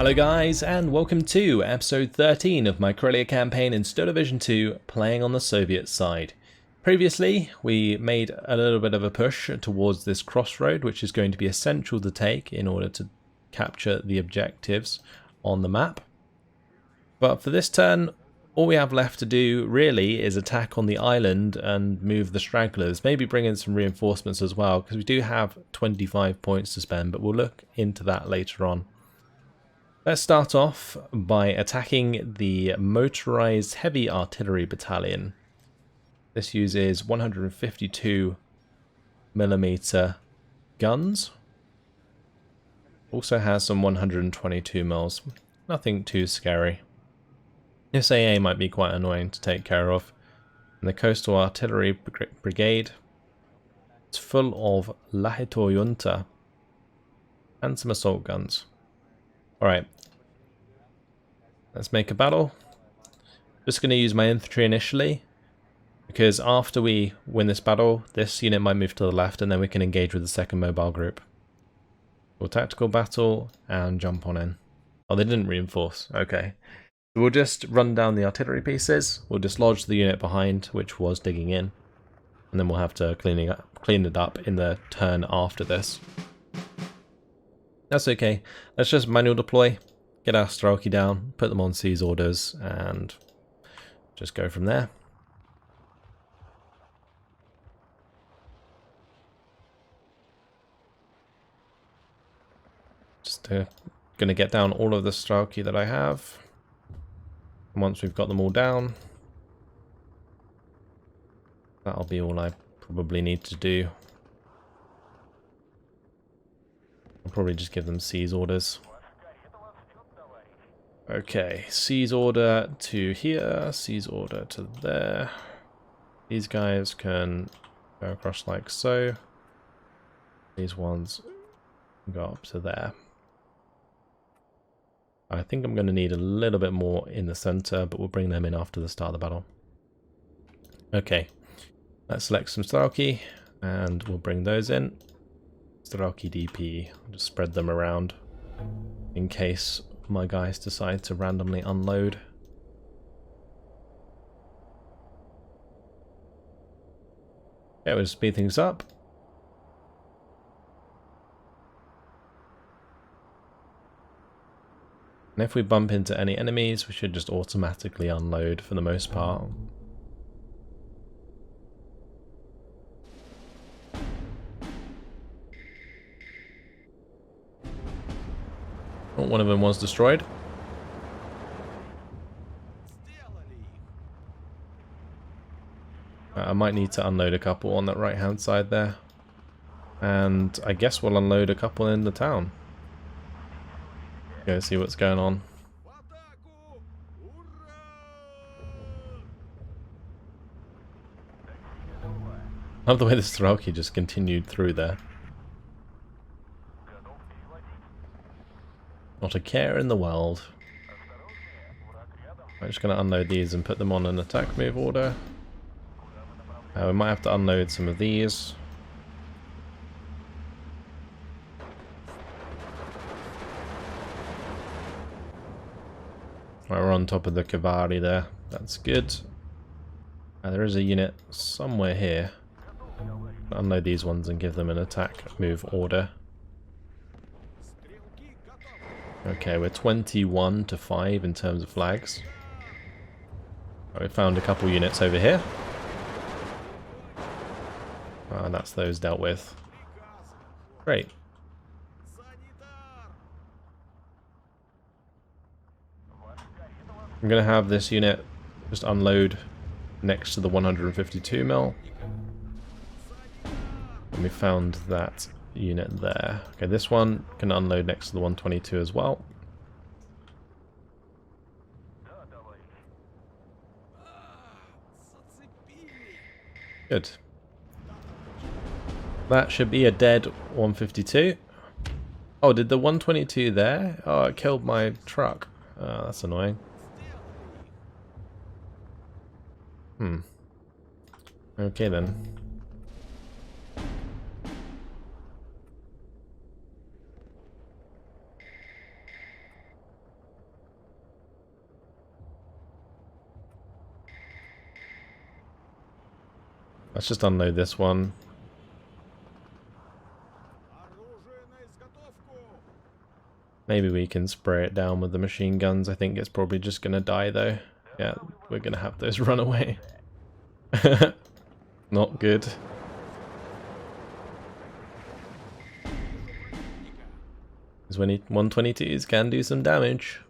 Hello guys, and welcome to episode 13 of my Karelia campaign in Stone Division 2, playing on the Soviet side. Previously, we made a little bit of a push towards this crossroad, which is going to be essential to take in order to capture the objectives on the map. But for this turn, all we have left to do really is attack on the island and move the stragglers, maybe bring in some reinforcements as well, because we do have 25 points to spend, but we'll look into that later on. Let's start off by attacking the motorized heavy artillery battalion. This uses 152mm guns. Also has some 122mm. Nothing too scary. This AA might be quite annoying to take care of. And the coastal artillery brigade. It's full of Lahitoyunta and some assault guns. Alright, let's make a battle. Just going to use my infantry initially, because after we win this battle, this unit might move to the left and then we can engage with the second mobile group. Or tactical battle and jump on in. Oh, they didn't reinforce. Okay. So we'll just run down the artillery pieces. We'll dislodge the unit behind, which was digging in. And then we'll have to clean it up in the turn after this. That's okay. Let's just manual deploy, get our Strelki down, put them on seize orders, and just go from there. Just gonna get down all of the Strelki that I have. And once we've got them all down, that'll be all I probably need to do. I'll probably just give them seize orders. Okay, seize order to here, seize order to there. These guys can go across like so. These ones can go up to there. I think I'm going to need a little bit more in the center, but we'll bring them in after the start of the battle. Okay, let's select some Strelki, and we'll bring those in. Strelki DP, just spread them around in case my guys decide to randomly unload. Yeah, we'll speed things up. And if we bump into any enemies, we should just automatically unload for the most part. Oh, one of them was destroyed. I might need to unload a couple on that right hand side there. And I guess we'll unload a couple in the town. Go see what's going on. I love the way the Strelki just continued through there. Not a care in the world. I'm just going to unload these and put them on an attack move order. We might have to unload some of these. Right, we're on top of the Kavari there. That's good. There is a unit somewhere here. Unload these ones and give them an attack move order. Okay, we're 21 to 5 in terms of flags. We found a couple units over here. And that's those dealt with. Great. I'm going to have this unit just unload next to the 152mm. And we found that unit there. Okay, this one can unload next to the 122 as well. Good. That should be a dead 152. Oh, did the 122 there? Oh, it killed my truck. Oh, that's annoying. Okay then. Let's just unload this one. Maybe we can spray it down with the machine guns. I think it's probably just going to die though. Yeah, we're going to have those run away. Not good. Because when 122s can do some damage.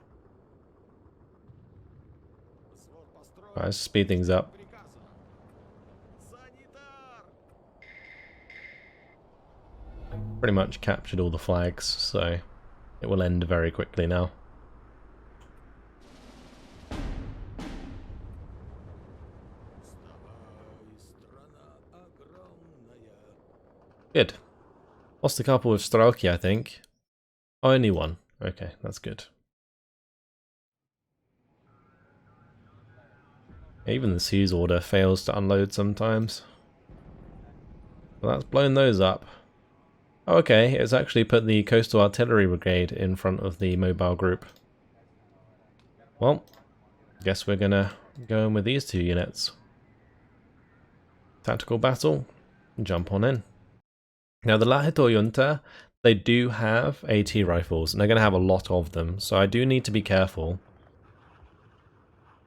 Alright, let's speed things up. Pretty much captured all the flags, so it will end very quickly now. Good. Lost a couple with Strauki, I think. Only one. Okay, that's good. Even the Siege order fails to unload sometimes. Well, that's blown those up. Oh, okay, it's actually put the Coastal Artillery Brigade in front of the mobile group. Well, guess we're gonna go in with these two units. Tactical battle, jump on in. Now the Lahito Junta, they do have AT rifles, and they're gonna have a lot of them, so I do need to be careful.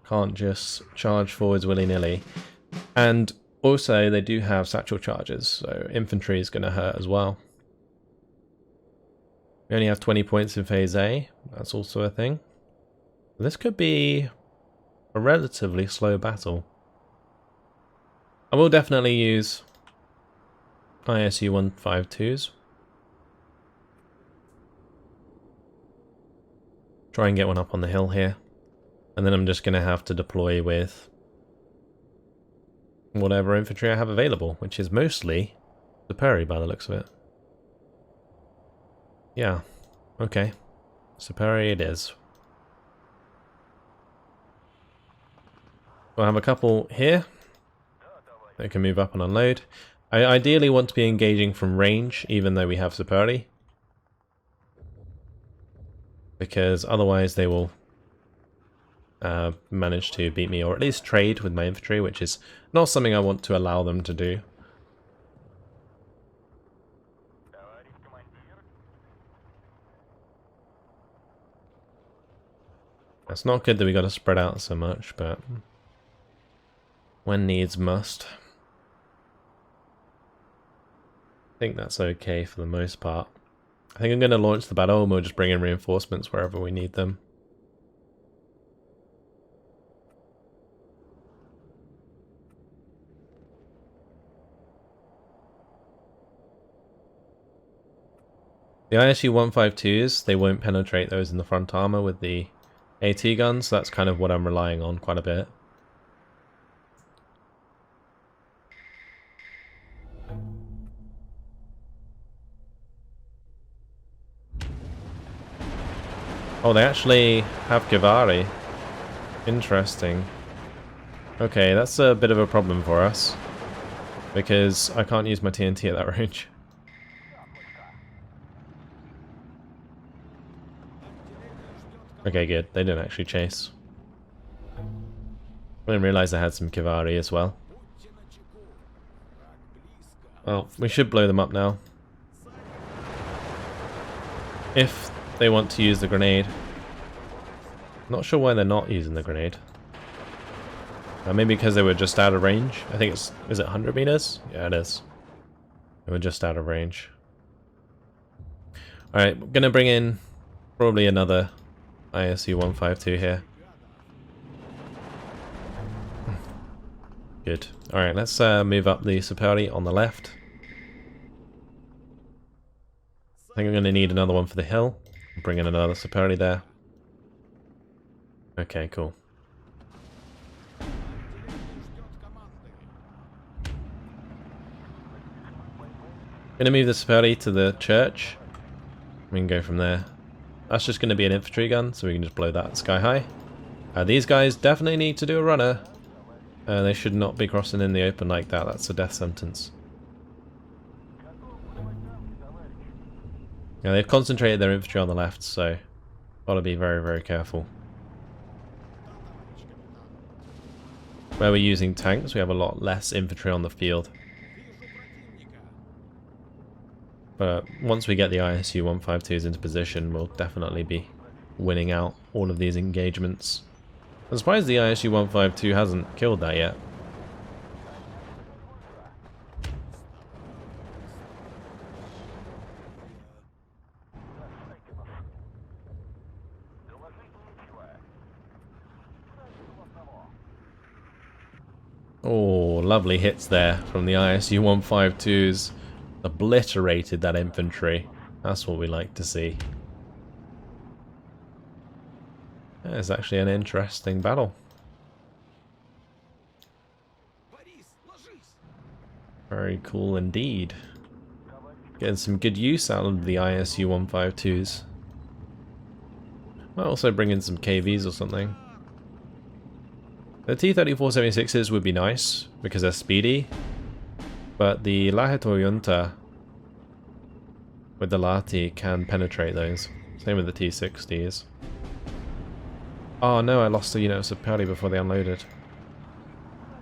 Can't just charge forwards willy-nilly. And also they do have satchel charges, so infantry is gonna hurt as well. We only have 20 points in phase A, that's also a thing. This could be a relatively slow battle. I will definitely use ISU 152s. Try and get one up on the hill here. And then I'm just going to have to deploy with whatever infantry I have available, which is mostly the Superi by the looks of it. Yeah, okay. Superi it is. We'll have a couple here. They can move up and unload. I ideally want to be engaging from range, even though we have Superi. Because otherwise they will manage to beat me, or at least trade with my infantry, which is not something I want to allow them to do. It's not good that we got to spread out so much, but when needs must. I think that's okay for the most part. I think I'm going to launch the battle and we'll just bring in reinforcements wherever we need them. The ISU 152s, they won't penetrate those in the front armor with the AT guns, so that's kind of what I'm relying on quite a bit. Oh, they actually have Kivari. Interesting. Okay, that's a bit of a problem for us, because I can't use my TNT at that range. Okay, good. They didn't actually chase. I didn't realize I had some Kivari as well. Well, we should blow them up now. If they want to use the grenade. Not sure why they're not using the grenade. Maybe because they were just out of range. I think it's... is it 100 meters? Yeah, it is. They were just out of range. Alright, we're gonna bring in probably another ISU 152 here. Good. Alright, let's move up the Superi on the left. I think I'm going to need another one for the hill. Bring in another Superi there. Okay, cool. Gonna move the Superi to the church. We can go from there. That's just going to be an infantry gun, so we can just blow that sky high. These guys definitely need to do a runner. They should not be crossing in the open like that. That's a death sentence. Yeah, they've concentrated their infantry on the left, so gotta be very, very careful. where we're using tanks, we have a lot less infantry on the field. But once we get the ISU 152s into position, we'll definitely be winning out all of these engagements. I'm surprised the ISU 152 hasn't killed that yet. Oh, lovely hits there from the ISU 152s. Obliterated that infantry. That's what we like to see. It's actually an interesting battle. Very cool indeed. Getting some good use out of the ISU 152s. Might also bring in some KVs or something. The T-3476s would be nice because they're speedy, but the Lahetoyunta with the Lati can penetrate those. Same with the T-60s. Oh no, I lost a unit of Saperi before they unloaded.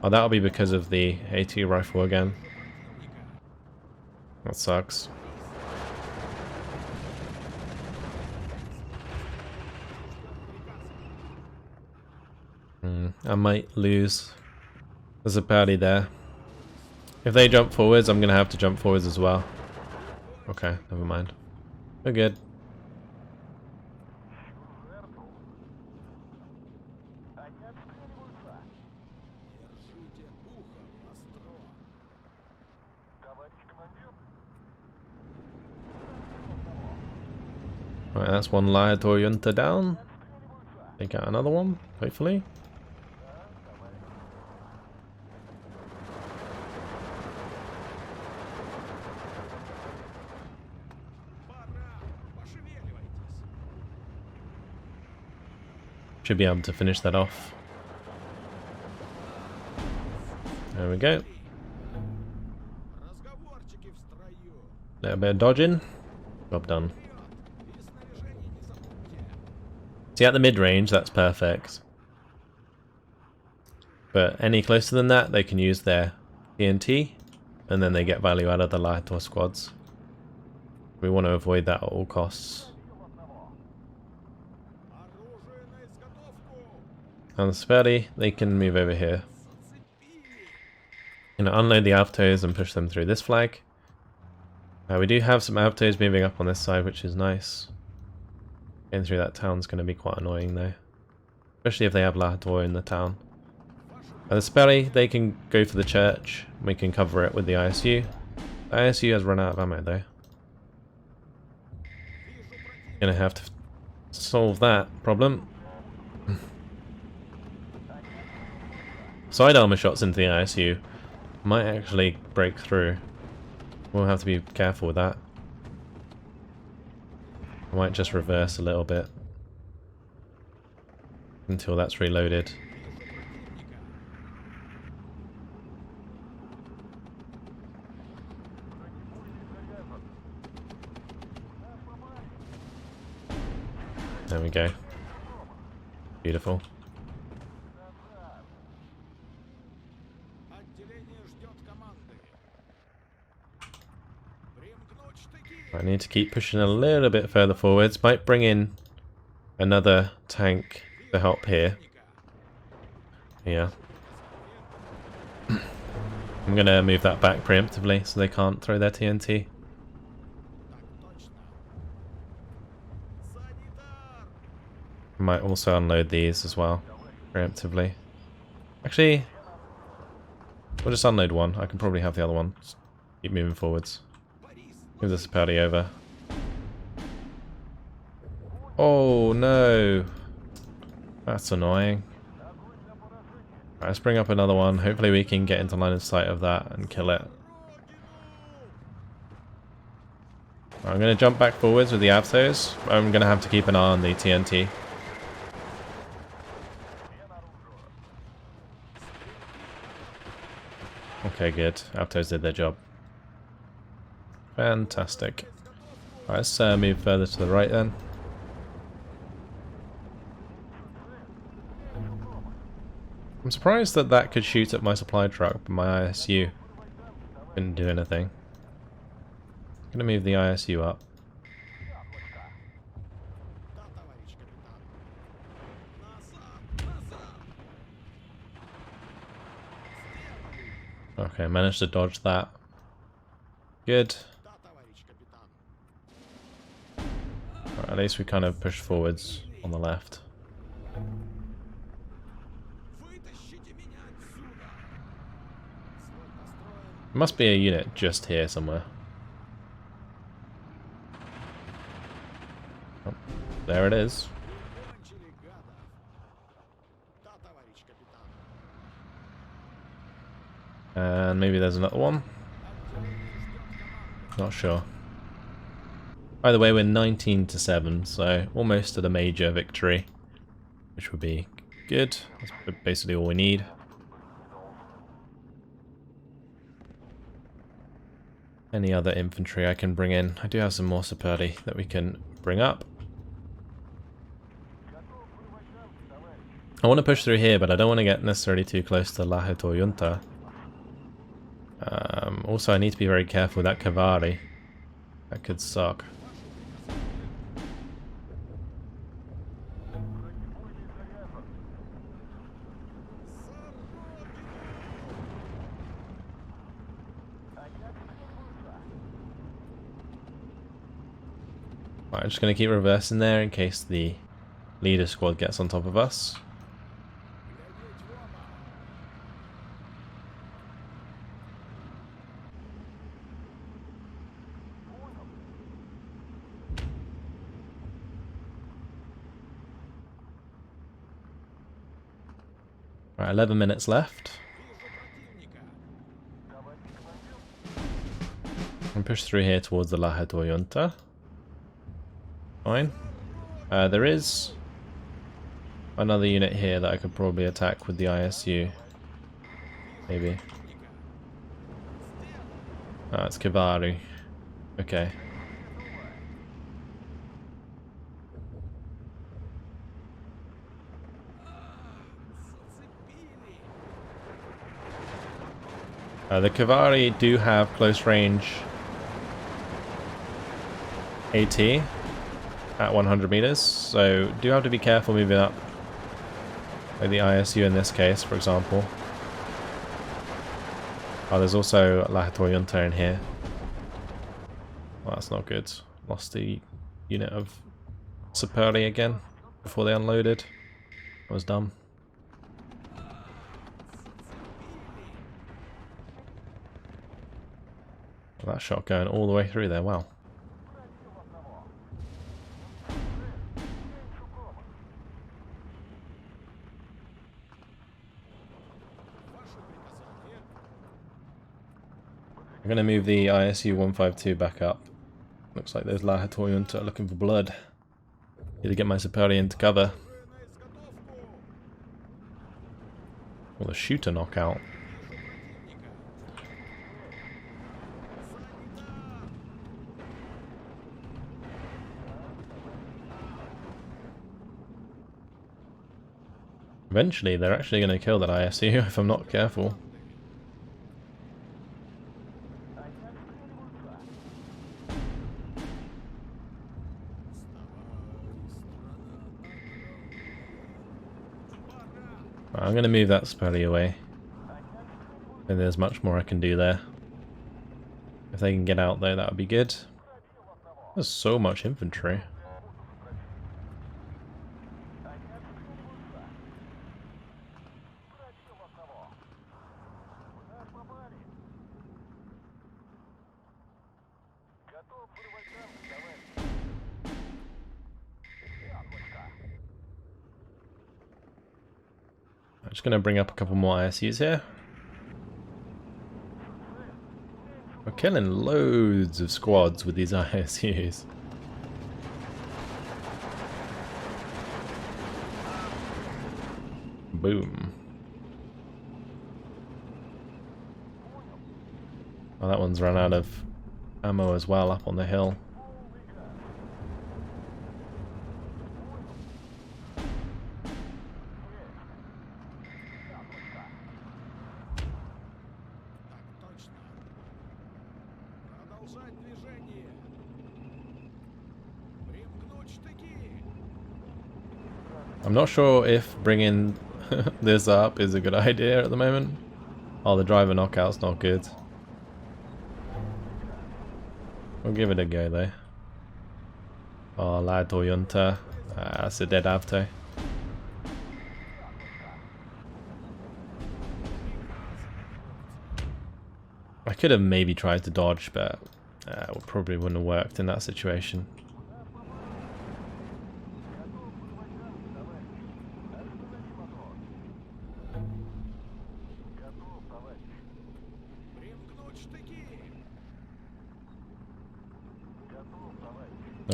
Oh, that'll be because of the AT rifle again. That sucks. I might lose. There's a party there. If they jump forwards, I'm going to have to jump forwards as well. Okay, never mind. We're good. Alright, that's one Lahetoyunta down. Take out another one, hopefully. Should be able to finish that off. There we go. Little bit of dodging. Job done. See, at the mid-range, that's perfect. But any closer than that, they can use their TNT, and then they get value out of the Lahator squads. We want to avoid that at all costs. And the Speri, they can move over here. You know, unload the Avtos and push them through this flag. We do have some Avtos moving up on this side, which is nice. Getting through that town's going to be quite annoying though. Especially if they have Lahator in the town. And the Speri, they can go for the church. We can cover it with the ISU. The ISU has run out of ammo though. Gonna have to solve that problem. Side armor shots into the ISU might actually break through. We'll have to be careful with that. I might just reverse a little bit until that's reloaded. There we go. Beautiful. I need to keep pushing a little bit further forwards. Might bring in another tank to help here. Yeah. I'm going to move that back preemptively so they can't throw their TNT. I might also unload these as well, preemptively. Actually, we'll just unload one. I can probably have the other one. Just keep moving forwards. Give this a party over. Oh no! That's annoying. Right, let's bring up another one. Hopefully we can get into line of sight of that and kill it. I'm going to jump back forwards with the Avtos. I'm going to have to keep an eye on the TNT. Okay, good. Avtos did their job. Fantastic. Right, let's move further to the right then. I'm surprised that that could shoot at my supply truck, but my ISU couldn't do anything. I'm gonna move the ISU up. Okay, managed to dodge that. Good. Right, at least we kind of pushed forwards on the left. There must be a unit just here somewhere. Oh, there it is. And maybe there's another one. Not sure. Either way, we're 19-7, so almost at a major victory, which would be good. That's basically all we need. Any other infantry I can bring in? I do have some more Superdi that we can bring up. I want to push through here, but I don't want to get necessarily too close to Redeployment. Also, I need to be very careful with that cavalry. That could suck. Right, I'm just going to keep reversing there in case the leader squad gets on top of us. Right, 11 minutes left. And push through here towards the Redeployment. Fine. There is another unit here that I could probably attack with the ISU. Maybe. Ah, it's cavalry. Okay. The cavalry do have close range AT at 100 meters, so do have to be careful moving up. Like the ISU in this case, for example. Oh, there's also Redeployment in here. Well, that's not good. Lost the unit of Superdi again before they unloaded. That was dumb. That shot going all the way through there, wow. I'm going to move the ISU 152 back up. Looks like those Redeployment are looking for blood. Need to get my Superdi into cover. Or the shooter knockout. Eventually, they're actually going to kill that ISU if I'm not careful. I'm going to move that Superdi away. And there's much more I can do there. If they can get out though, that would be good. There's so much infantry. I'm just going to bring up a couple more ISUs here. We're killing loads of squads with these ISUs. Boom. Oh, that one's run out of ammo as well up on the hill. I'm not sure if bringing this up is a good idea at the moment. Oh, the driver knockout's not good. We'll give it a go though. Oh, la Toyota. That's a dead avto. I could have maybe tried to dodge, but it probably wouldn't have worked in that situation.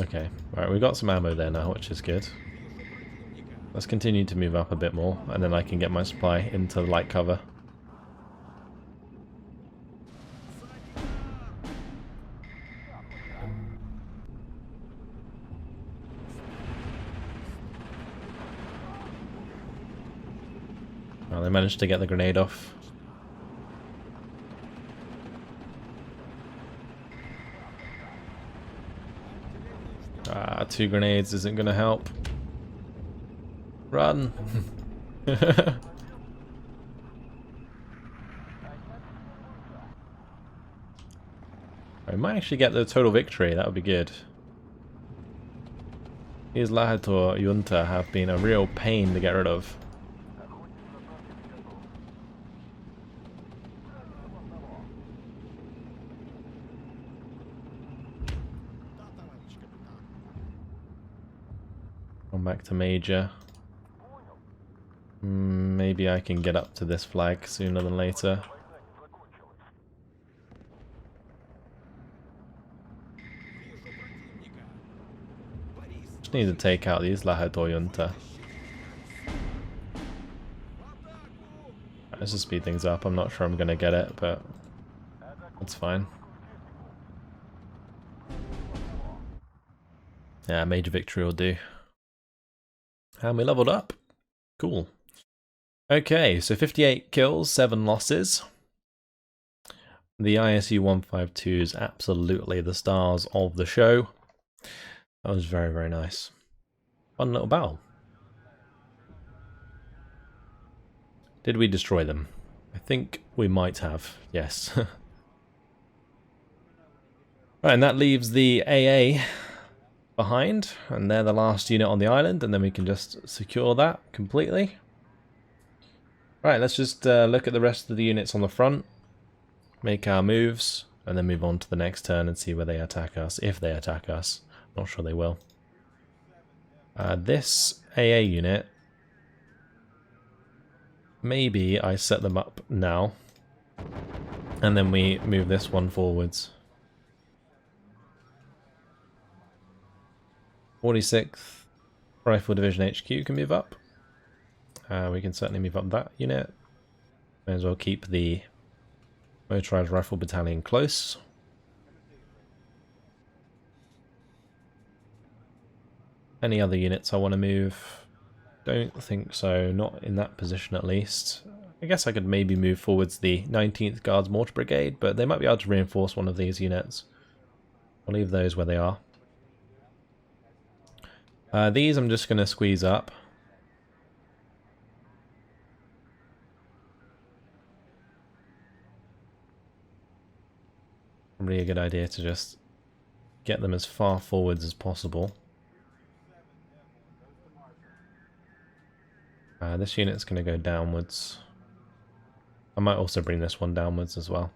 Okay, right, we've got some ammo there now, which is good. Let's continue to move up a bit more, and then I can get my supply into light cover. Well, they managed to get the grenade off. Ah, 2 grenades isn't going to help. Run! I might actually get the total victory, that would be good. These Lahator Junta have been a real pain to get rid of. Come back to Major. Maybe I can get up to this flag sooner than later. Just need to take out these Lahator Junta. Let's just speed things up. I'm not sure I'm going to get it, but that's fine. Yeah, major victory will do. And we leveled up. Cool. Okay, so 58 kills, 7 losses. The ISU 152 is absolutely the stars of the show. That was very, very nice. Fun little battle. Did we destroy them? I think we might have, yes. Right, and that leaves the AA behind, and they're the last unit on the island, and then we can just secure that completely. Right, let's just look at the rest of the units on the front, make our moves, and then move on to the next turn and see where they attack us, if they attack us. Not sure they will. This AA unit, maybe I set them up now, and then we move this one forwards. 46th Rifle Division HQ can move up. We can certainly move up that unit. May as well keep the Motorized Rifle Battalion close. Any other units I want to move? Don't think so, not in that position at least. I guess I could maybe move forwards the 19th Guards Mortar Brigade, but they might be able to reinforce one of these units. I'll leave those where they are. These I'm just going to squeeze up. Probably a good idea to just get them as far forwards as possible. This unit's going to go downwards. I might also bring this one downwards as well.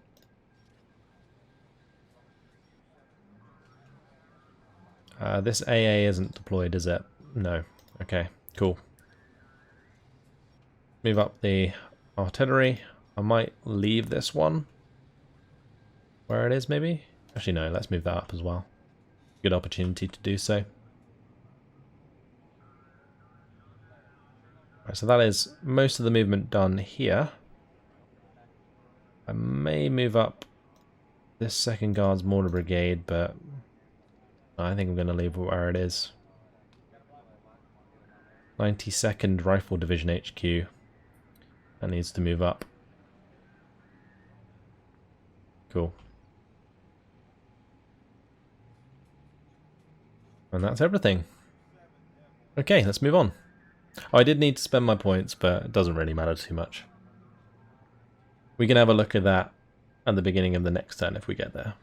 This AA isn't deployed, is it? No. Okay, cool. Move up the artillery. I might leave this one where it is, maybe? Actually, no, let's move that up as well. Good opportunity to do so. Right, so that is most of the movement done here. I may move up this 2nd Guards Mortar Brigade, but I think I'm going to leave it where it is. 92nd Rifle Division HQ. That needs to move up. Cool. And that's everything. Okay, let's move on. Oh, I did need to spend my points, but it doesn't really matter too much. We can have a look at that at the beginning of the next turn if we get there.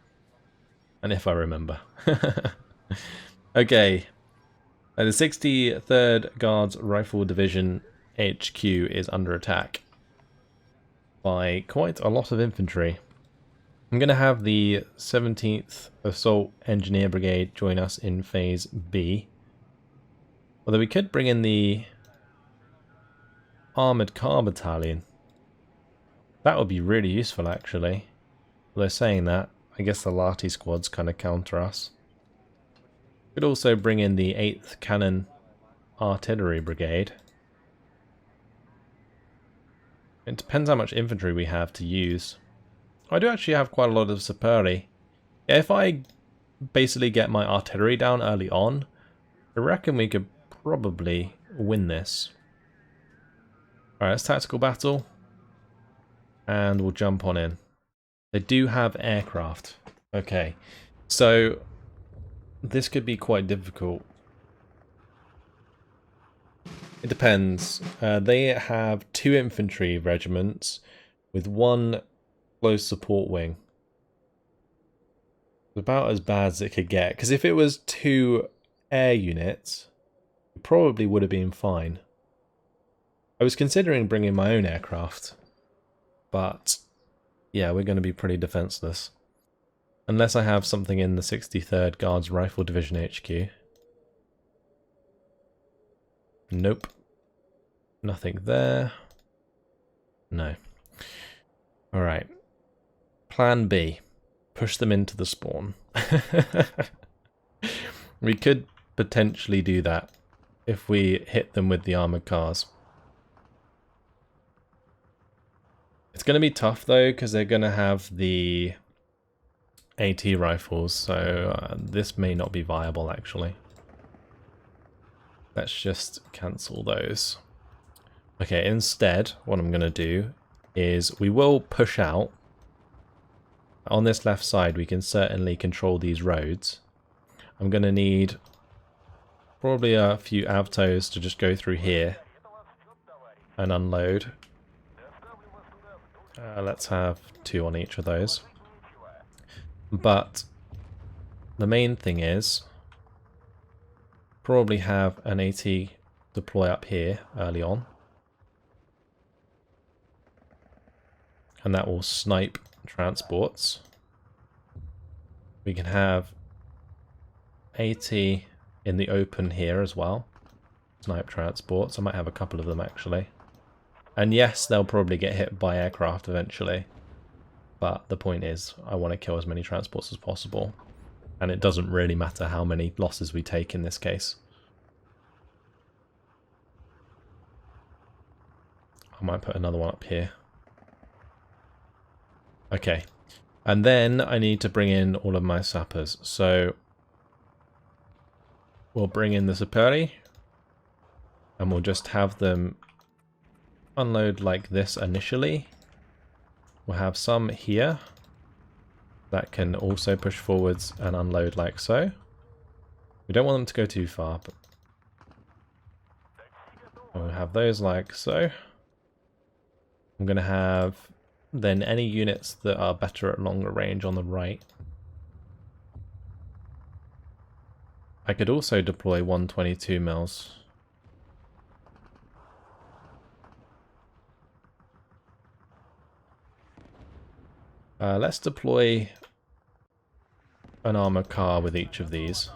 And if I remember. Okay. The 63rd Guards Rifle Division HQ is under attack by quite a lot of infantry. I'm going to have the 17th Assault Engineer Brigade join us in Phase B. Although we could bring in the Armoured Car Battalion. That would be really useful, actually. Although saying that, I guess the Lati squads kind of counter us. Could also bring in the 8th Cannon Artillery Brigade. It depends how much infantry we have to use. I do actually have quite a lot of Saperi. If I basically get my artillery down early on, I reckon we could probably win this. Alright, it's tactical battle. And we'll jump on in. They do have aircraft. Okay, so this could be quite difficult. It depends. They have 2 infantry regiments with 1 close support wing. It's about as bad as it could get. Because if it was 2 air units, it probably would have been fine. I was considering bringing my own aircraft. But yeah, we're going to be pretty defenseless. Unless I have something in the 63rd Guards Rifle Division HQ. Nope. Nothing there. No. Alright. Plan B. Push them into the spawn. We could potentially do that if we hit them with the armoured cars. It's going to be tough though, because they're going to have the AT rifles, so this may not be viable actually. Let's just cancel those. Okay, instead, what I'm going to do is we will push out. On this left side, we can certainly control these roads. I'm going to need probably a few Avtos to just go through here and unload. Let's have 2 on each of those. But the main thing is probably have an AT deploy up here early on. And that will snipe transports. We can have AT in the open here as well. Snipe transports. I might have a couple of them actually. And yes, they'll probably get hit by aircraft eventually. But the point is, I want to kill as many transports as possible. And it doesn't really matter how many losses we take in this case. I might put another one up here. Okay. And then I need to bring in all of my sappers. So we'll bring in the Saperi. And we'll just have them unload like this initially. We'll have some here that can also push forwards and unload like so. We don't want them to go too far, but we'll have those like so. I'm going to have then any units that are better at longer range on the right. I could also deploy 122 mils. Let's deploy an armor car with each of these.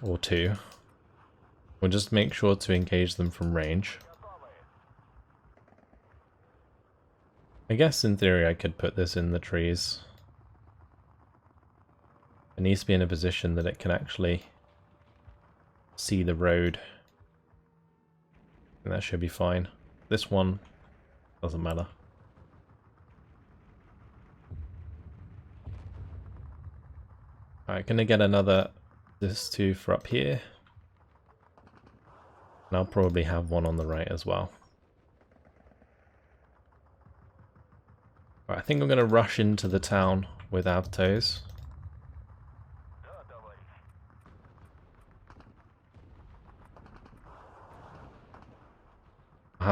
Or 2. We'll just make sure to engage them from range. I guess in theory I could put this in the trees. It needs to be in a position that it can actually see the road. And that should be fine. This one doesn't matter. Alright, gonna get another this 2 for up here. And I'll probably have one on the right as well. Right, I think I'm gonna rush into the town with Avtos.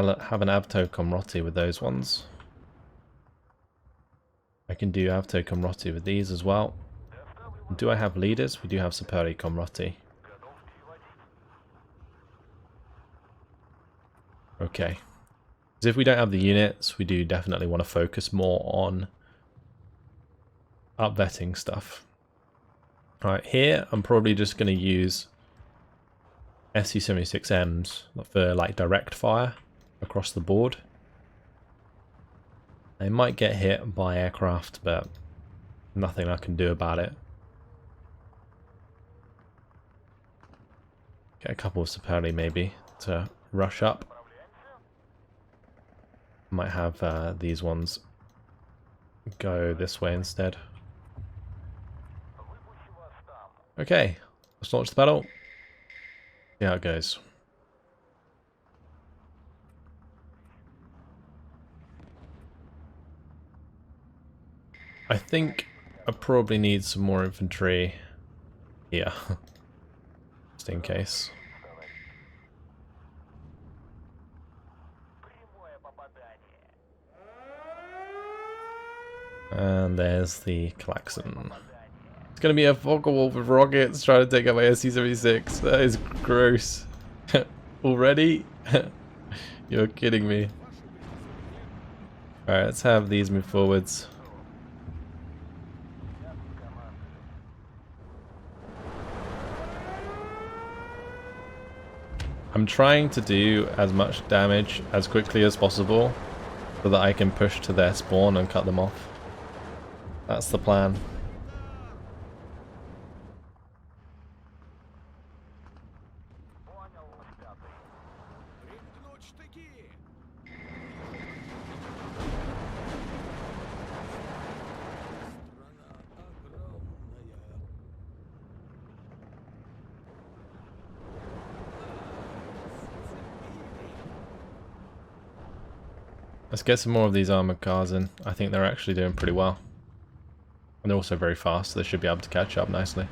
have an Avto Komroti with those ones. I can do Avto Komroti with these as well. Do I have leaders? We do have Superi Komroti. Okay. Because if we don't have the units, we do definitely want to focus more on upvetting stuff. Alright, here I'm probably just going to use SU-76Ms for like direct fire across the board. They might get hit by aircraft, but nothing I can do about it. Get a couple of Superi maybe to rush up. Might have these ones go this way instead. Okay, let's launch the battle. See how it goes. I think I probably need some more infantry here, just in case. And there's the klaxon. It's gonna be a Focke-Wulf with rockets trying to take out my SC-76. That is gross. Already? You're kidding me. Alright, let's have these move forwards. I'm trying to do as much damage as quickly as possible so that I can push to their spawn and cut them off. That's the plan. Let's get some more of these armored cars in. I think they're actually doing pretty well. And they're also very fast, so they should be able to catch up nicely.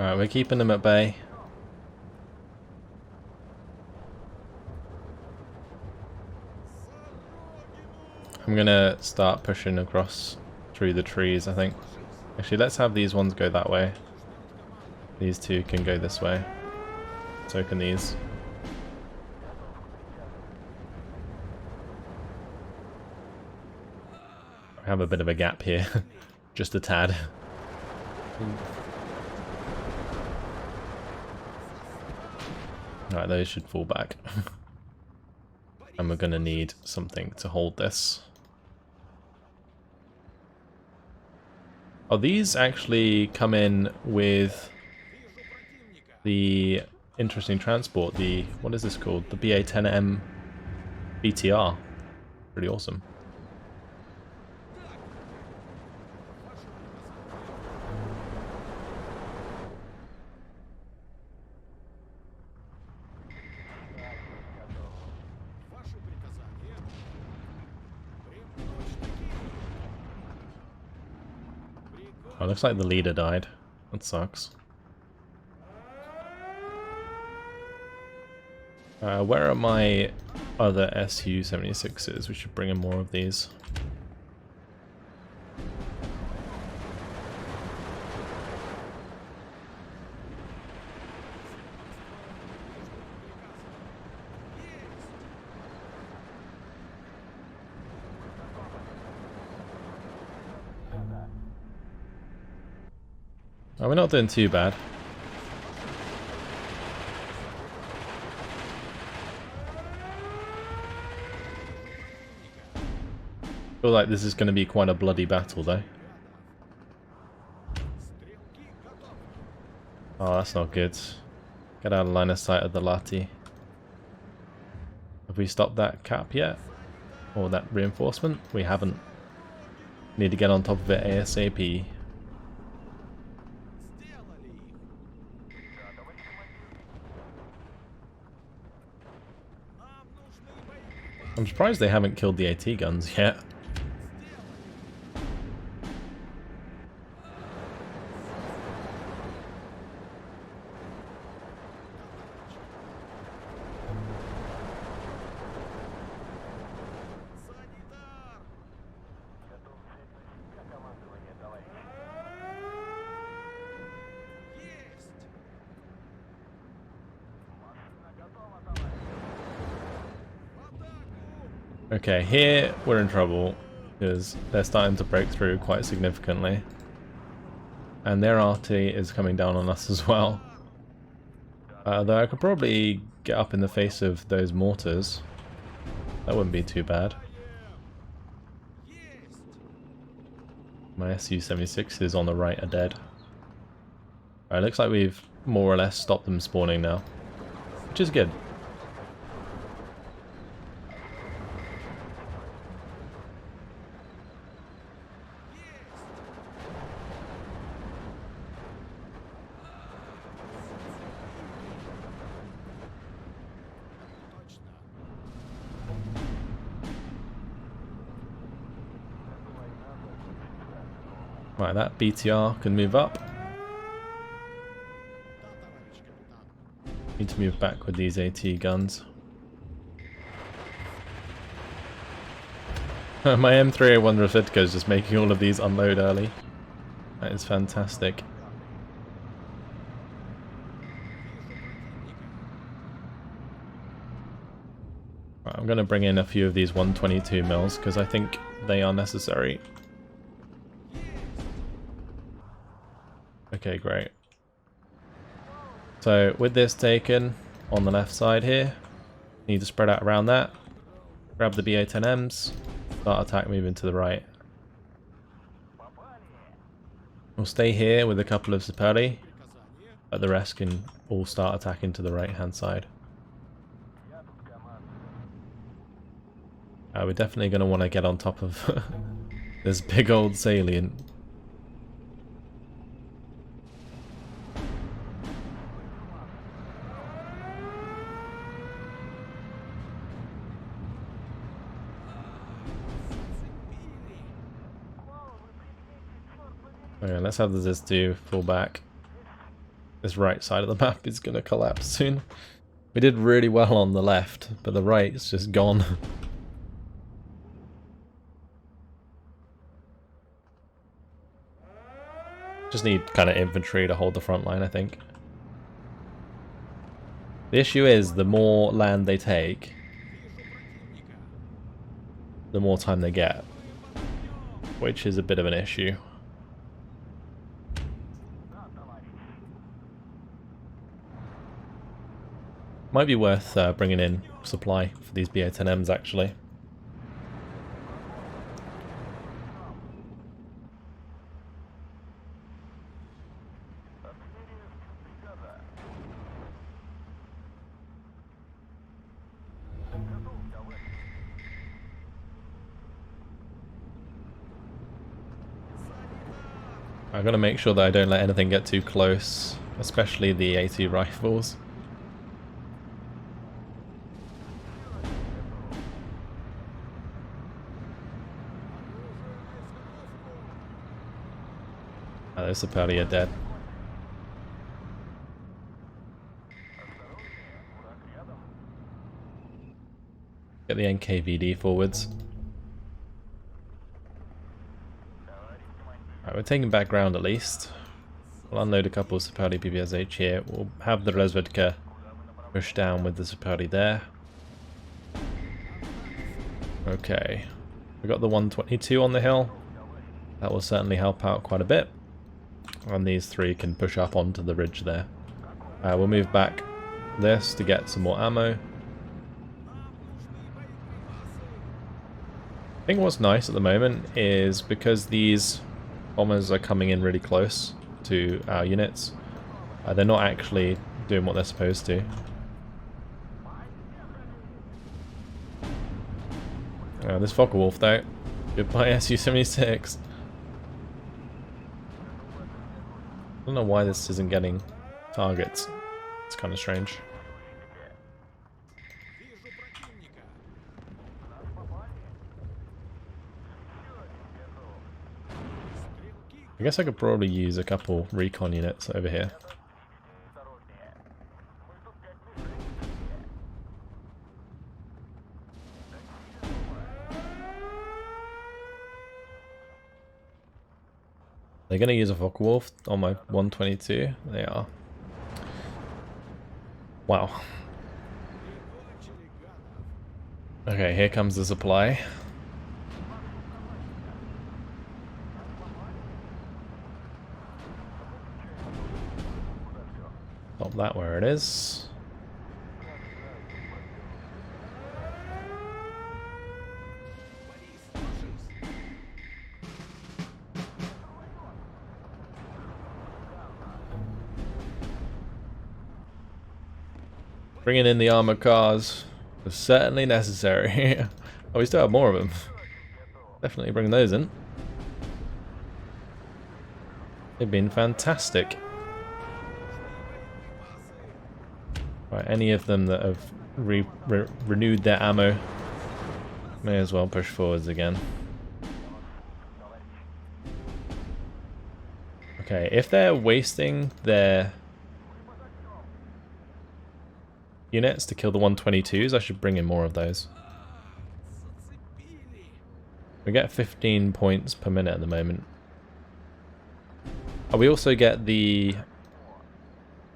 Alright, we're keeping them at bay. I'm gonna start pushing across through the trees, I think. Actually, let's have these ones go that way. These two can go this way. So can these. I have a bit of a gap here. Just a tad. Alright, those should fall back. And we're gonna need something to hold this. Oh, these actually come in with the interesting transport, the, what is this called? The BA-10M BTR. Pretty awesome. Oh, looks like the leader died. That sucks. Where are my other SU-76s? We should bring in more of these. Oh, we're not doing too bad. I feel like this is going to be quite a bloody battle, though. Oh, that's not good. Get out of line of sight of the Lati. Have we stopped that cap yet? Or that reinforcement? We haven't. Need to get on top of it ASAP. I'm surprised they haven't killed the AT guns yet. Okay, here we're in trouble because they're starting to break through quite significantly. And their RT is coming down on us as well. Though I could probably get up in the face of those mortars. That wouldn't be too bad. My Su-76s on the right are dead. Alright, looks like we've more or less stopped them spawning now, which is good. Right, that BTR can move up. Need to move back with these AT guns. My M301 Rafidka is just making all of these unload early. That is fantastic. Right, I'm going to bring in a few of these 122 mils because I think they are necessary. Okay, great. So with this taken on the left side here, need to spread out around that. Grab the BA-10Ms, start attack moving to the right. We'll stay here with a couple of Sapari, but the rest can all start attacking to the right hand side. We're definitely going to want to get on top of this big old salient. Okay, let's have this do full back. This right side of the map is going to collapse soon. We did really well on the left, but the right is just gone. Just need kind of infantry to hold the front line, I think. The issue is, the more land they take, the more time they get, which is a bit of an issue. Might be worth bringing in supply for these BA-10Ms actually. I've got to make sure that I don't let anything get too close, especially the AT rifles. Those Sapari are dead. Get the NKVD forwards. Right, we're taking back ground at least. We'll unload a couple of Sapari PPSH here. We'll have the Resvedka push down with the Sapari there. Okay. We got the 122 on the hill. That will certainly help out quite a bit. And these three can push up onto the ridge there. We'll move back this to get some more ammo. I think what's nice at the moment is because these bombers are coming in really close to our units, they're not actually doing what they're supposed to. This Focke-Wulf though. Goodbye Su-76. I don't know why this isn't getting targets. It's kind of strange. I guess I could probably use a couple recon units over here. They're going to use a Focke-Wulf on my 122. They are. Wow. Okay, here comes the supply. Stop that where it is. Bringing in the armored cars was certainly necessary. Oh, we still have more of them. Definitely bring those in. They've been fantastic. Right, any of them that have renewed their ammo may as well push forwards again. Okay, if they're wasting their units to kill the 122s, I should bring in more of those. We get 15 points per minute at the moment. Oh, we also get the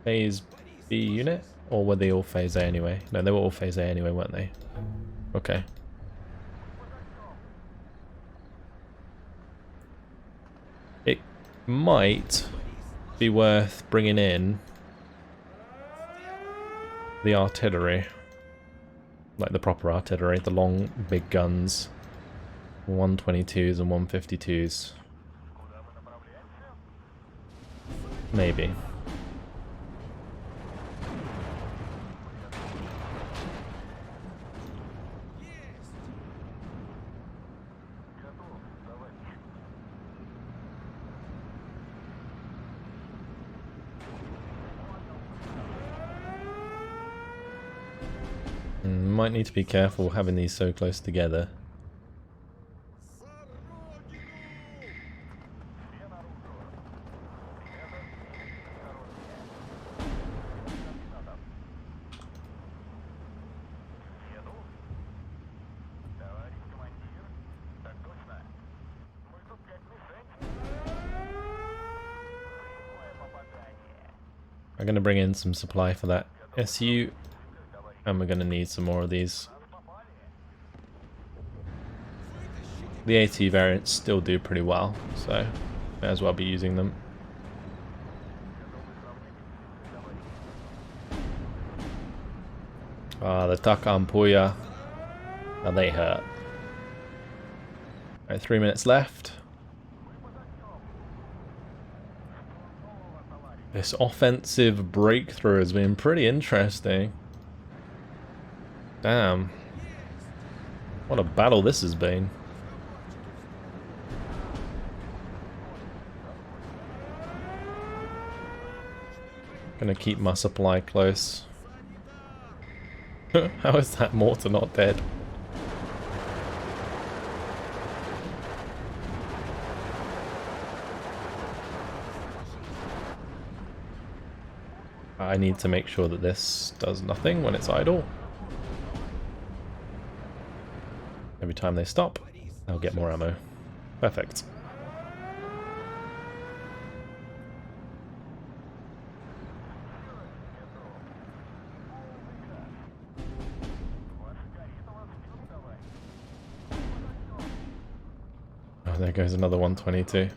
phase B unit? Or were they all phase A anyway? No, they were all phase A anyway, weren't they? Okay. It might be worth bringing in the artillery. Like the proper artillery, the long, big guns. 122s and 152s. Maybe. Might need to be careful having these so close together. I'm going to bring in some supply for that SU. And we're going to need some more of these. The AT variants still do pretty well, so may as well be using them. The Takampuya. Now they hurt. Alright, 3 minutes left. This offensive breakthrough has been pretty interesting. Damn. What a battle this has been. Gonna keep my supply close. How is that mortar not dead? I need to make sure that this does nothing when it's idle. Every time they stop, I'll get more ammo. Perfect. Oh, there goes another 122.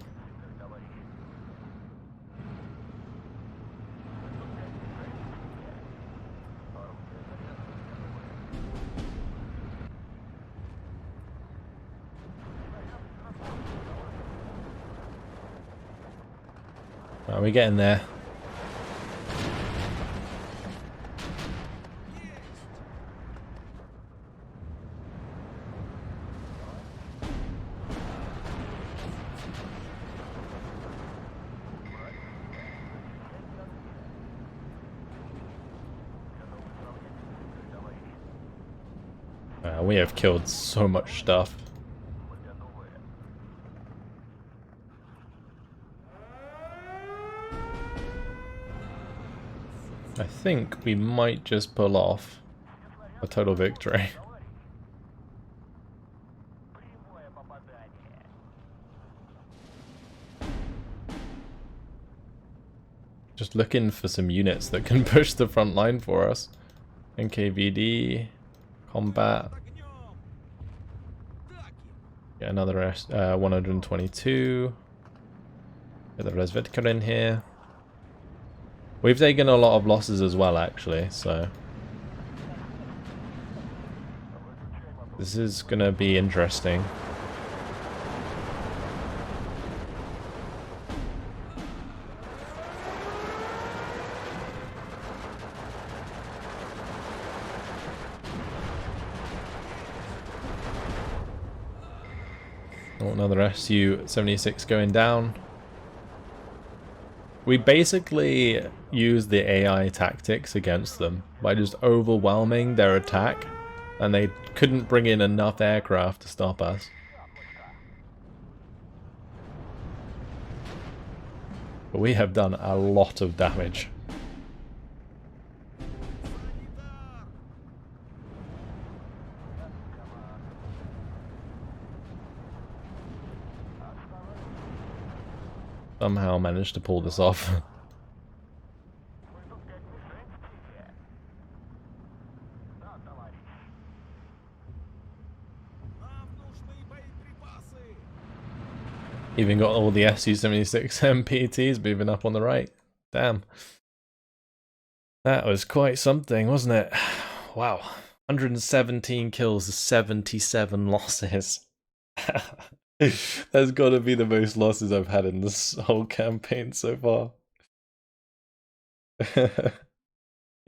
We're getting there. We have killed so much stuff. I think we might just pull off a total victory. Just looking for some units that can push the front line for us. NKVD, combat. Get another 122. Get the Resvedka in here. We've taken a lot of losses as well, actually, so this is gonna be interesting. Oh, another Su-76 going down. We basically used the AI tactics against them by just overwhelming their attack, and they couldn't bring in enough aircraft to stop us. But we have done a lot of damage. Somehow managed to pull this off. Even got all the Su-76 MPTs moving up on the right. Damn. That was quite something, wasn't it? Wow. 117 kills, 77 losses. That's got to be the most losses I've had in this whole campaign so far.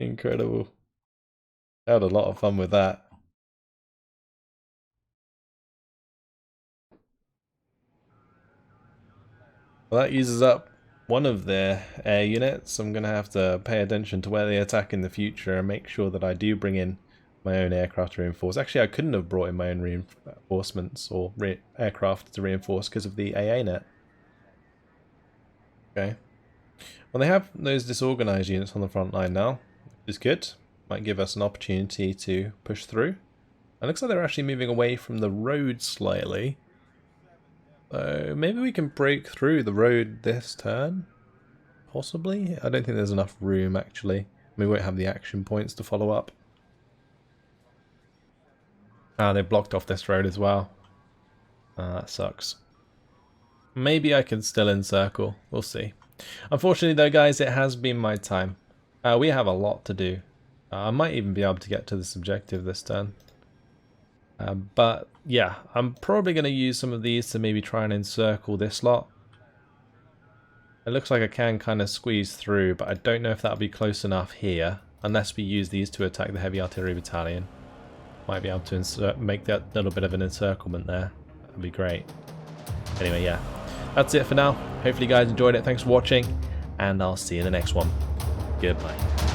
Incredible. I had a lot of fun with that. Well, that uses up one of their air units. I'm going to have to pay attention to where they attack in the future and make sure that I do bring in my own aircraft to reinforce. Actually, I couldn't have brought in my own reinforcements or aircraft to reinforce because of the AA net. Okay. Well, they have those disorganized units on the front line now, which is good. Might give us an opportunity to push through. It looks like they're actually moving away from the road slightly. So maybe we can break through the road this turn? Possibly? I don't think there's enough room, actually. We won't have the action points to follow up. Ah, they blocked off this road as well. That sucks. Maybe I can still encircle. We'll see. Unfortunately though, guys, it has been my time. We have a lot to do. I might even be able to get to this objective this turn. But yeah, I'm probably going to use some of these to maybe try and encircle this lot. It looks like I can kind of squeeze through, but I don't know if that'll be close enough here. Unless we use these to attack the heavy artillery battalion. Might be able to make that little bit of an encirclement there. That'd be great. Anyway, yeah. That's it for now. Hopefully you guys enjoyed it. Thanks for watching. And I'll see you in the next one. Goodbye.